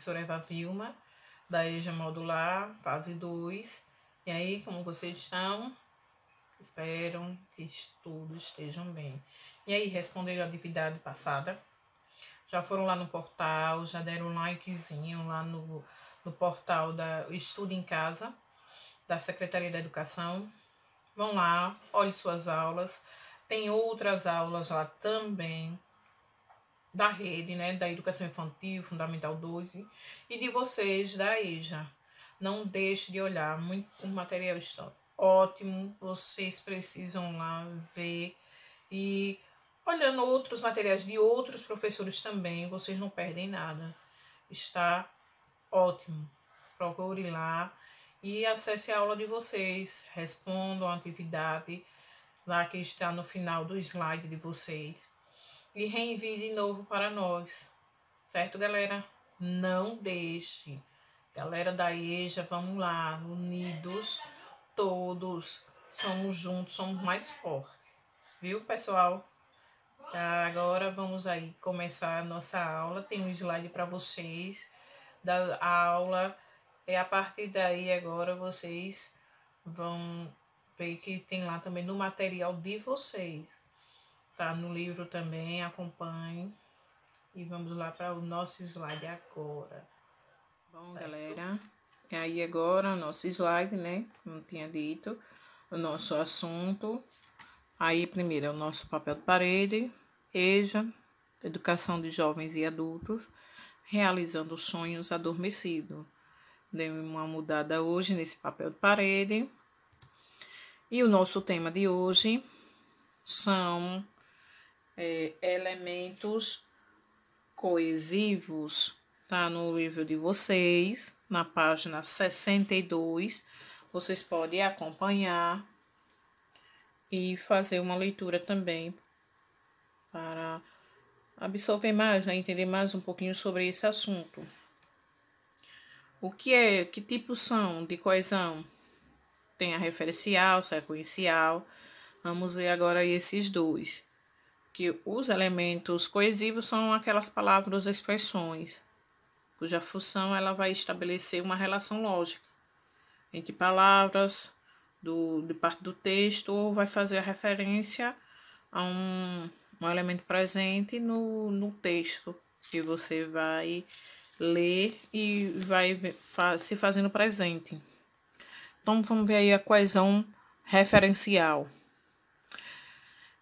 professora Eva Vilma, da EJA Modular, fase 2. E aí, como vocês estão? Espero que todos estejam bem. E aí, responderam a atividade passada? Já foram lá no portal, já deram um likezinho lá no portal da Estudo em Casa, da Secretaria da Educação. Vão lá, olhem suas aulas. Tem outras aulas lá também, da rede, né, da Educação Infantil, Fundamental 12, e de vocês, da EJA. Não deixe de olhar, o material está ótimo, vocês precisam lá ver, e olhando outros materiais de outros professores também, vocês não perdem nada. Está ótimo. Procure lá e acesse a aula de vocês, respondam a atividade lá que está no final do slide de vocês e reenvie de novo para nós, certo, galera? Não deixe. Galera da EJA, vamos lá, unidos, todos, somos juntos, somos mais fortes, viu, pessoal? Tá, agora vamos aí começar a nossa aula. Tem um slide para vocês da aula. E a partir daí agora vocês vão ver que tem lá também no material de vocês. Tá no livro também, acompanhe. E vamos lá para o nosso slide agora. Bom, certo, galera, e aí agora o nosso slide, né? Como tinha dito, o nosso assunto. Aí primeiro é o nosso papel de parede, EJA, Educação de Jovens e Adultos, realizando sonhos adormecidos. Dei uma mudada hoje nesse papel de parede. E o nosso tema de hoje são elementos coesivos. Tá no livro de vocês, na página 62. Vocês podem acompanhar e fazer uma leitura também para absorver mais, né, entender mais um pouquinho sobre esse assunto. O que tipos são de coesão? Tem a referencial, sequencial. Vamos ver agora esses dois. Que os elementos coesivos são aquelas palavras ou expressões cuja função ela vai estabelecer uma relação lógica entre palavras de parte do texto, ou vai fazer a referência a um elemento presente no texto que você vai ler e vai se fazendo presente. Então, vamos ver aí a coesão referencial.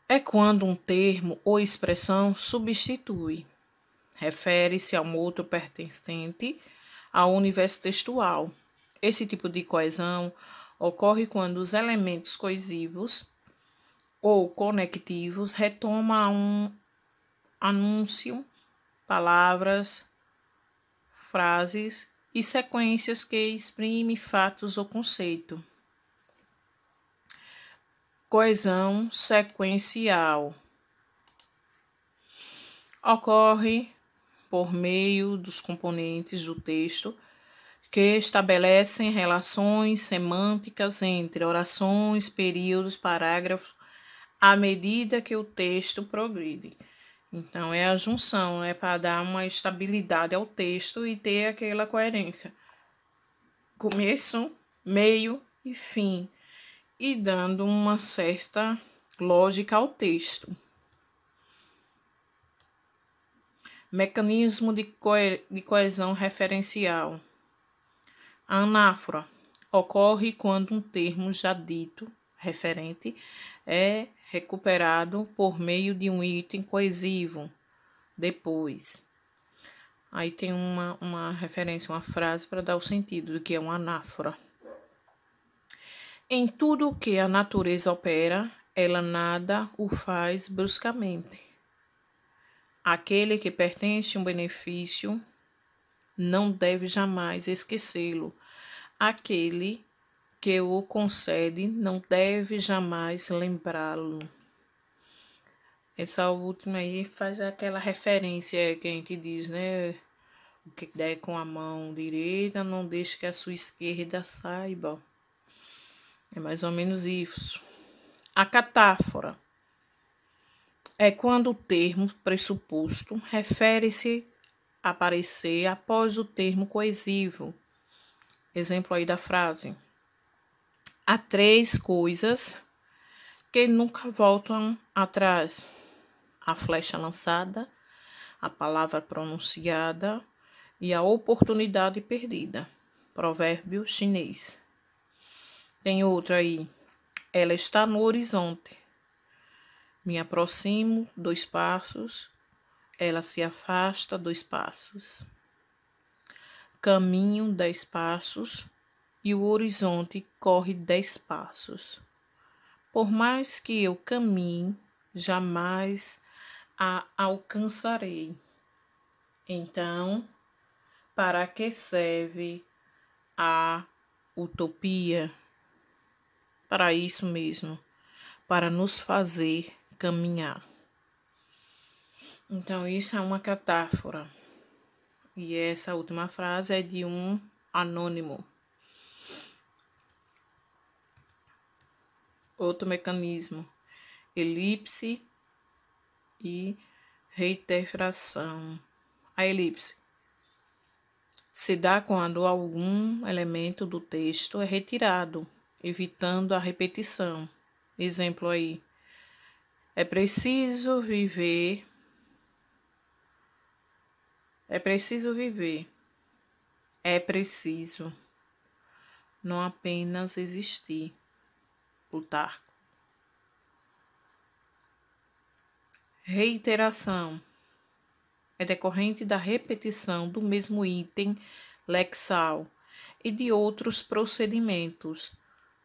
É quando um termo ou expressão substitui, refere-se a um outro pertencente ao universo textual. Esse tipo de coesão ocorre quando os elementos coesivos ou conectivos retomam um anúncio, palavras, frases e sequências que exprimem fatos ou conceito. Coesão sequencial ocorre por meio dos componentes do texto que estabelecem relações semânticas entre orações, períodos, parágrafos, à medida que o texto progride. Então, é a junção, né, para dar uma estabilidade ao texto e ter aquela coerência. Começo, meio e fim, e dando uma certa lógica ao texto. Mecanismo de coesão referencial. A anáfora ocorre quando um termo já dito, referente, é recuperado por meio de um item coesivo depois. Aí tem uma referência, uma frase para dar o sentido do que é uma anáfora. Em tudo o que a natureza opera, ela nada o faz bruscamente. Aquele que pertence a um benefício não deve jamais esquecê-lo. Aquele que o concede não deve jamais lembrá-lo. Essa última aí faz aquela referência que a gente diz, né? O que der com a mão direita, não deixe que a sua esquerda saiba. É mais ou menos isso. A catáfora é quando o termo pressuposto refere-se aparecer após o termo coesivo. Exemplo aí da frase. Há 3 coisas que nunca voltam atrás: a flecha lançada, a palavra pronunciada e a oportunidade perdida. Provérbio chinês. Tem outra aí. Ela está no horizonte. Me aproximo 2 passos. Ela se afasta 2 passos. Caminho 10 passos e o horizonte corre 10 passos. Por mais que eu caminhe, jamais a alcançarei. Então, para que serve a utopia? Para isso mesmo, para nos fazer caminhar. Então, isso é uma catáfora. E essa última frase é de um anônimo. Outro mecanismo: elipse e reiteração. A elipse se dá quando algum elemento do texto é retirado, evitando a repetição. Exemplo aí. É preciso viver. É preciso viver. É preciso não apenas existir. Plutarco. Reiteração é decorrente da repetição do mesmo item lexal e de outros procedimentos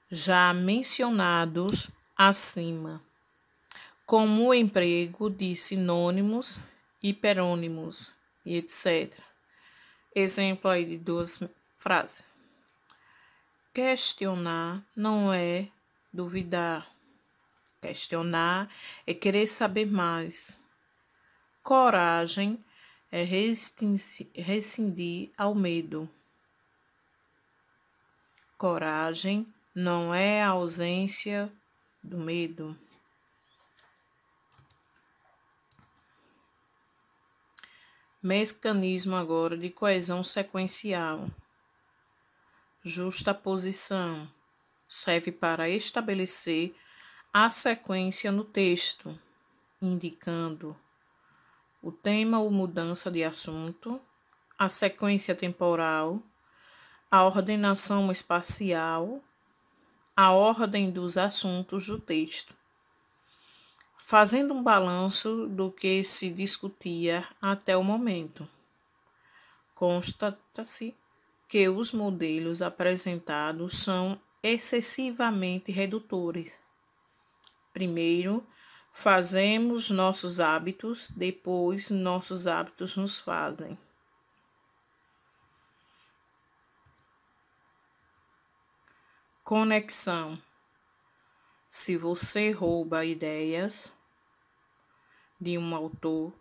já mencionados acima, como o emprego de sinônimos, hiperônimos e etc. Exemplo aí de 2 frases. Questionar não é duvidar. Questionar é querer saber mais. Coragem é rescindir ao medo. Coragem não é a ausência do medo. Mecanismo agora de coesão sequencial. Justaposição serve para estabelecer a sequência no texto, indicando o tema ou mudança de assunto, a sequência temporal, a ordenação espacial, a ordem dos assuntos do texto, fazendo um balanço do que se discutia até o momento. Constata-se que os modelos apresentados são excessivamente redutores. Primeiro, fazemos nossos hábitos, depois nossos hábitos nos fazem. Conexão. Se você rouba ideias de um autor,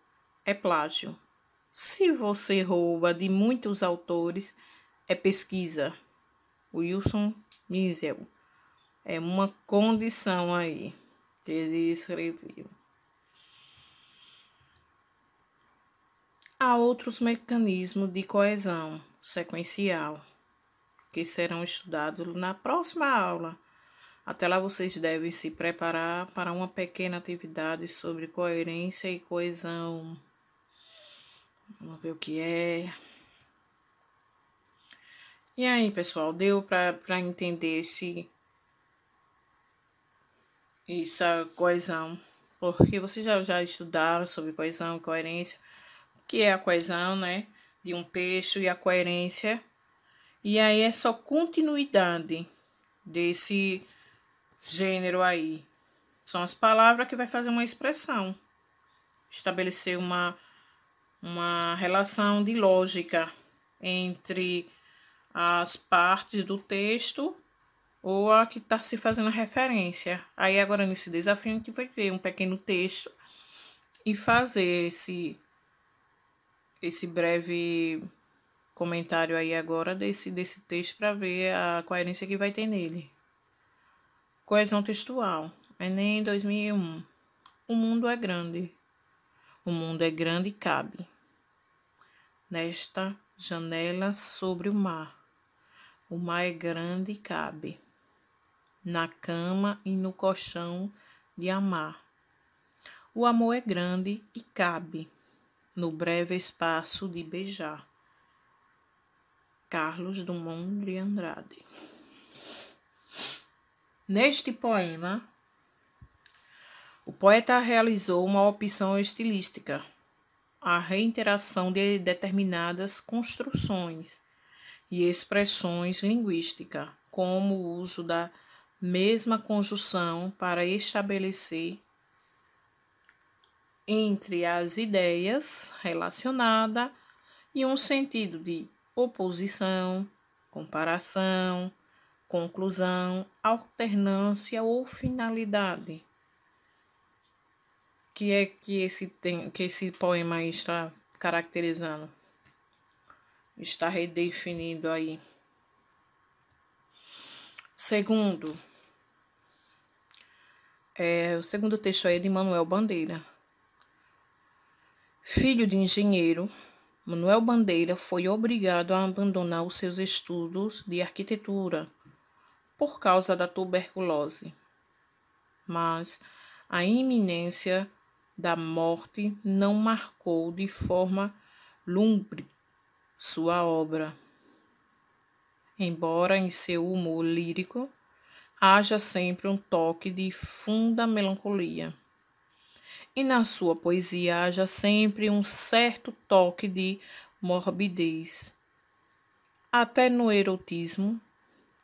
é plágio. Se você rouba de muitos autores, é pesquisa. Wilson Miesel. É uma condição aí que ele escreveu. Há outros mecanismos de coesão sequencial que serão estudados na próxima aula. Até lá vocês devem se preparar para uma pequena atividade sobre coerência e coesão. Vamos ver o que é. E aí, pessoal, deu para entender essa coesão? Porque vocês já estudaram sobre coesão e coerência. O que é a coesão, né? De um texto e a coerência. E aí é só continuidade desse gênero aí. São as palavras que vai fazer uma expressão. Estabelecer uma relação de lógica entre as partes do texto ou a que está se fazendo referência. Aí agora nesse desafio a gente vai ver um pequeno texto e fazer esse breve comentário aí agora desse texto para ver a coerência que vai ter nele. Coesão textual. Enem 2001. O mundo é grande. O mundo é grande e cabe. nesta janela sobre o mar. O mar é grande e cabe na cama e no colchão de amar. O amor é grande e cabe no breve espaço de beijar. Carlos Drummond de Andrade. Neste poema, o poeta realizou uma opção estilística, a reiteração de determinadas construções e expressões linguísticas, como o uso da mesma conjunção para estabelecer entre as ideias relacionadas e um sentido de oposição, comparação, conclusão, alternância ou finalidade. Que é que esse poema aí está caracterizando? Está redefinido aí. O segundo texto aí é de Manuel Bandeira. Filho de engenheiro, Manuel Bandeira foi obrigado a abandonar os seus estudos de arquitetura por causa da tuberculose. Mas a iminência da morte não marcou de forma lúgubre sua obra. Embora em seu humor lírico haja sempre um toque de funda melancolia, e na sua poesia haja sempre um certo toque de morbidez. Até no erotismo,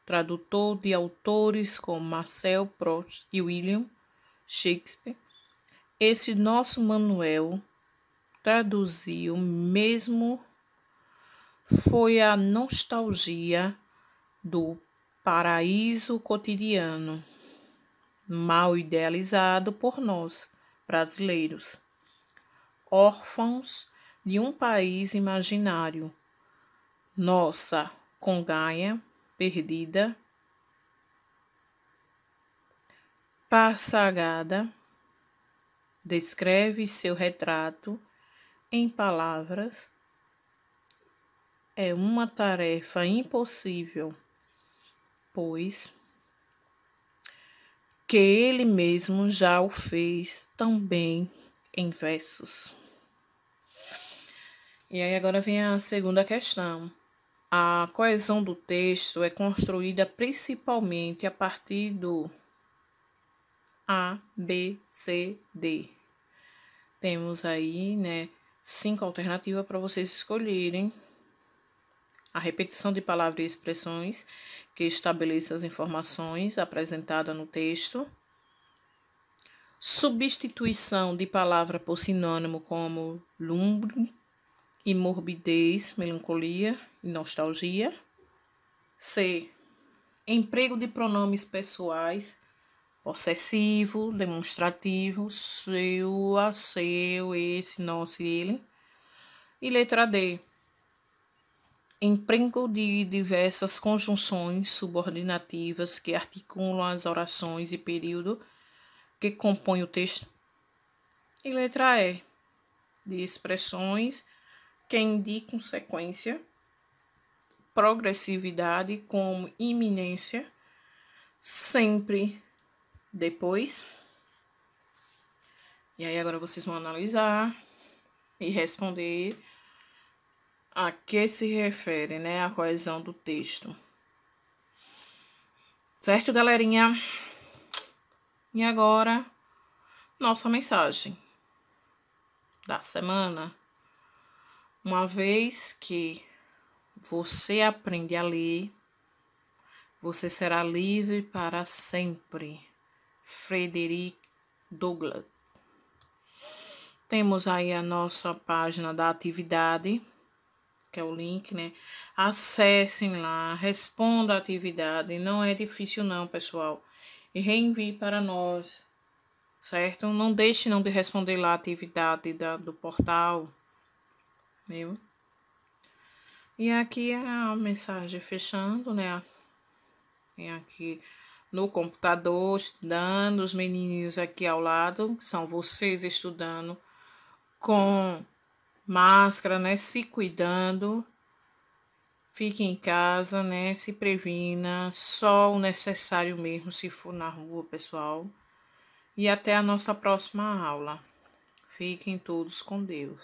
tradutor de autores como Marcel Proust e William Shakespeare, esse nosso Manuel traduziu mesmo foi a nostalgia do paraíso cotidiano, mal idealizado por nós, brasileiros, órfãos de um país imaginário. Nossa conganha perdida, passagada, descreve seu retrato em palavras. É uma tarefa impossível, pois que ele mesmo já o fez tão bem em versos. E aí agora vem a segunda questão. A coesão do texto é construída principalmente a partir do A, B, C, D. Temos aí, 5 alternativas para vocês escolherem. A repetição de palavras e expressões que estabeleçam as informações apresentadas no texto. Substituição de palavra por sinônimo como lumbre e morbidez, melancolia e nostalgia. C. Emprego de pronomes pessoais, possessivo, demonstrativo, seu, a seu, esse, nosso e ele. E letra D. Emprego de diversas conjunções subordinativas que articulam as orações e período que compõem o texto. E letra E. De expressões que indicam sequência, progressividade como iminência, sempre depois. E aí agora vocês vão analisar e responder a que se refere, a coesão do texto. Certo, galerinha? E agora, nossa mensagem da semana. Uma vez que você aprende a ler, você será livre para sempre. Frederick Douglass. Temos aí a nossa página da atividade, que é o link, Acessem lá, respondam a atividade. Não é difícil não, pessoal. E reenvie para nós, certo? Não deixe não de responder lá a atividade do portal, viu? E aqui a mensagem fechando, Tem aqui no computador, estudando, os menininhos aqui ao lado, que são vocês estudando com máscara, né? Se cuidando. Fique em casa, né? Se previna, só o necessário mesmo se for na rua, pessoal. E até a nossa próxima aula. Fiquem todos com Deus.